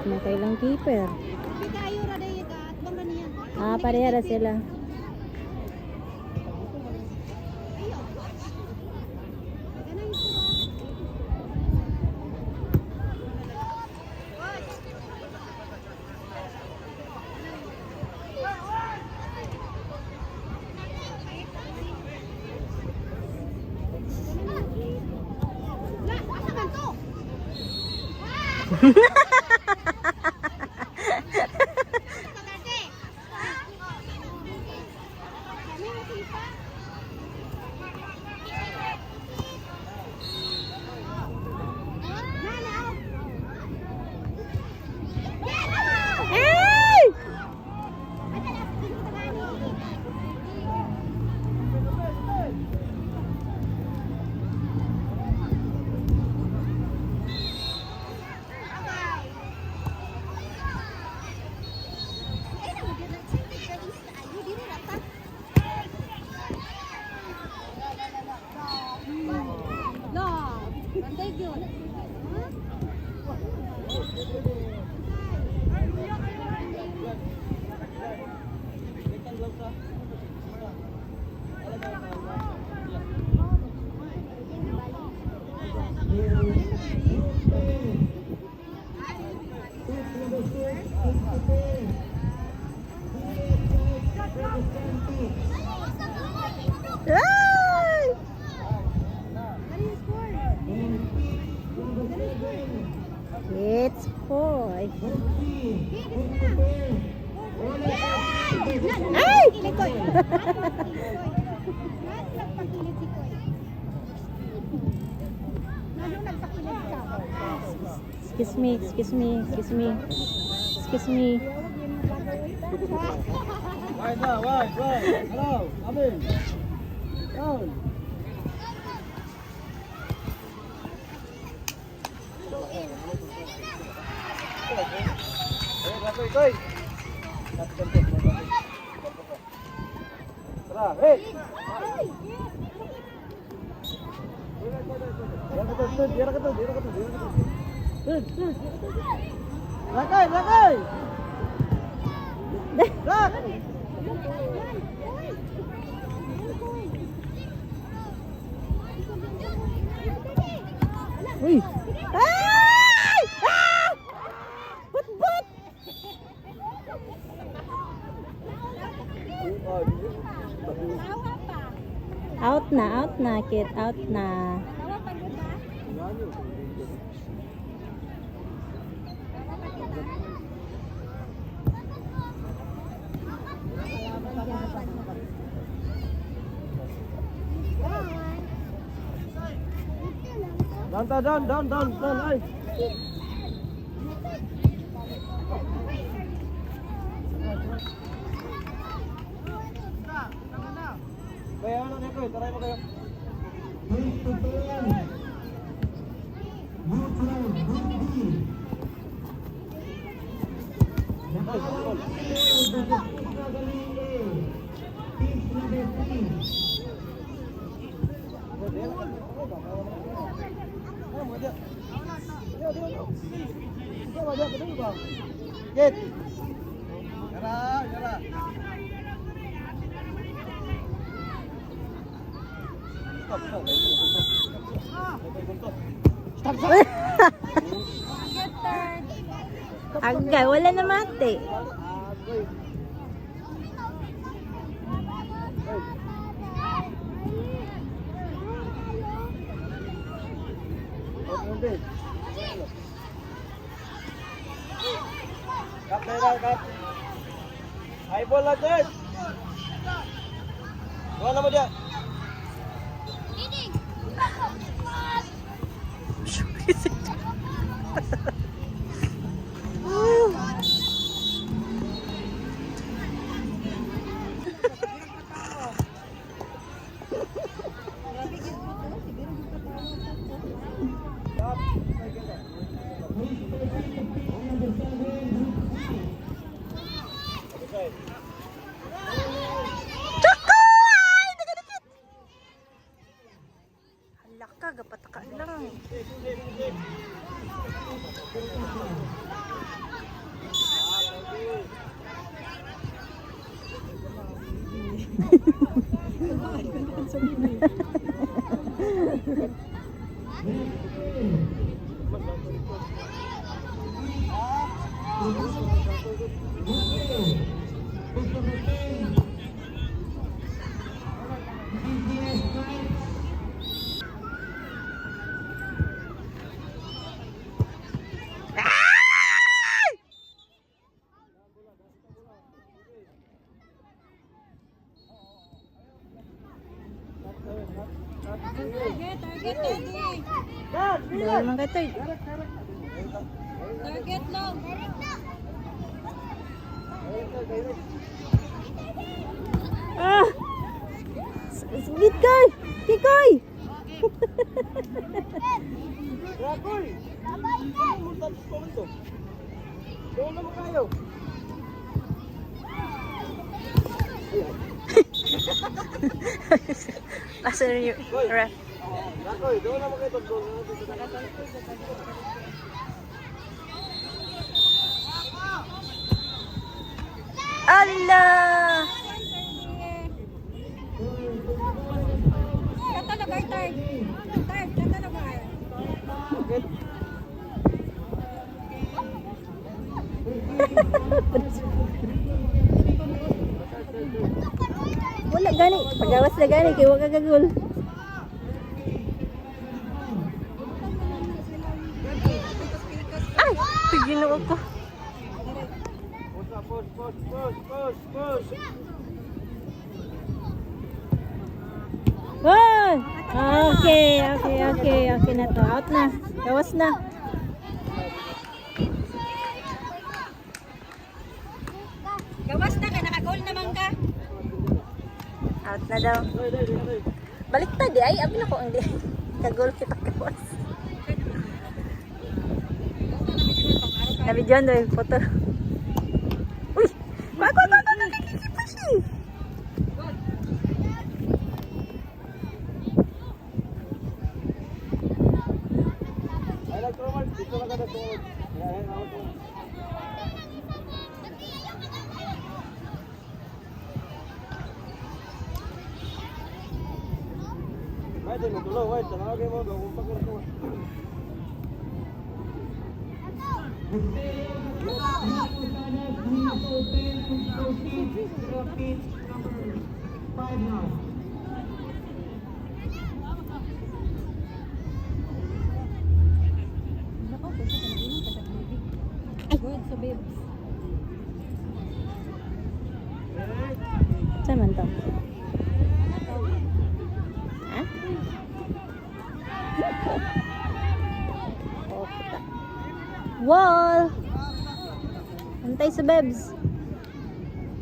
Nakailang keeper. Pareha na sila. It's 4. Ay! Excuse me, excuse me, excuse me. Excuse me. Why now? Why? Hello, Abin. Down. Koy. Tara, hey. Biar ka to. Lakay. Lak. Uy. Ay! Ah! But. Out na, kid. Out na. Down, ay. Kaya ano na ko, taray mo kayo. Get. Yara. Agay, wala na mate. Kap. Ay ball natin. Wala mo dyan. Bawal man ka third. Target lang. Ah! Kikoy! Kikoy! Rakoy! Tapos ko ito. Doon naman kayo. Asan yung ref? Rakoy, doon naman kayo. Allah! Katalagay, Tard. Tard, katalagay. Bakit? Wala gani. Pagawas na gani. Kaya wag kagagul. Ay! Ginoo ko. Push. Oh! Okay na to. Out na. Gawas na. Gawas na ka, naka-goal naman ka. Out na daw. Baliktad di ay. Abi na ko ang di. Kagul kita gawas. Nabi John doon yung photo. Uy! Wag! Kikipushi! Ay, nagtramal. Dito na kada tuwag. Ayan, out mo. Wait, magtulo. Wait, tanawagin mo. Gawumpak na ito. Good, so babes. Saan man to? Ha? Oh, kita. Wall! Antay sa bebs.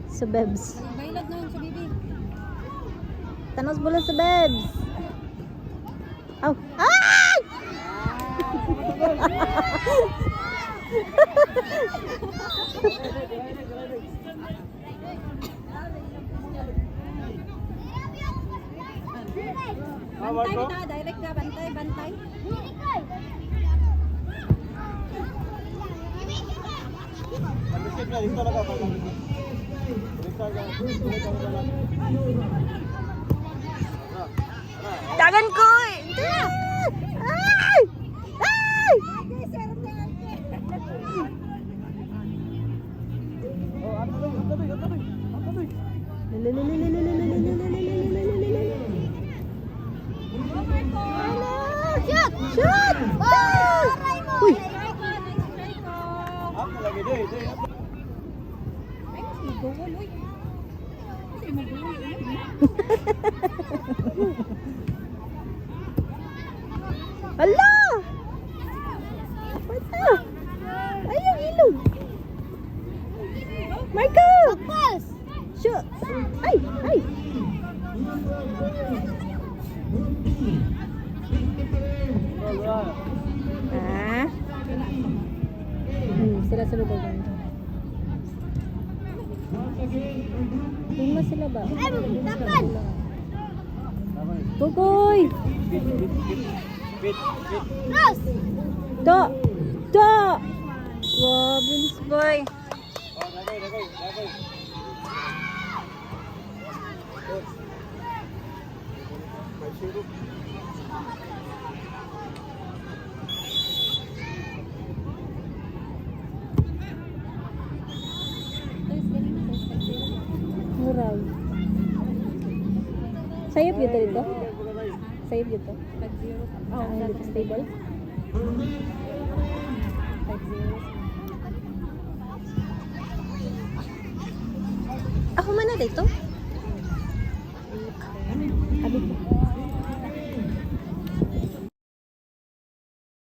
Sa bebs. Bailad na yun sa bibi. Tanos bola sa bebs. Aw! Ay! Bantay na, direct ka, bantay. Pag-isip na, dito na ka. Dagan ko eh! Ay! Ay! Oh, atabi. Shoot! Shoot! Uy! Ako lagi deh. Ay, mas mag-goal, uy. Kasi mag-goal. Hala! Wala! Ay, ang ilog! Michael! Shoot! Ay! Ay! Ah? Sila sa lugar doon. Lima sila ba? Kukoy! Bit. Do! Do! Wow, bilis boy! Oh, lagay. May syrup. Safe dito dito. Safe dito. 5-0. Ah, dito stable. 5-0. Ako man na dito. Abi ko.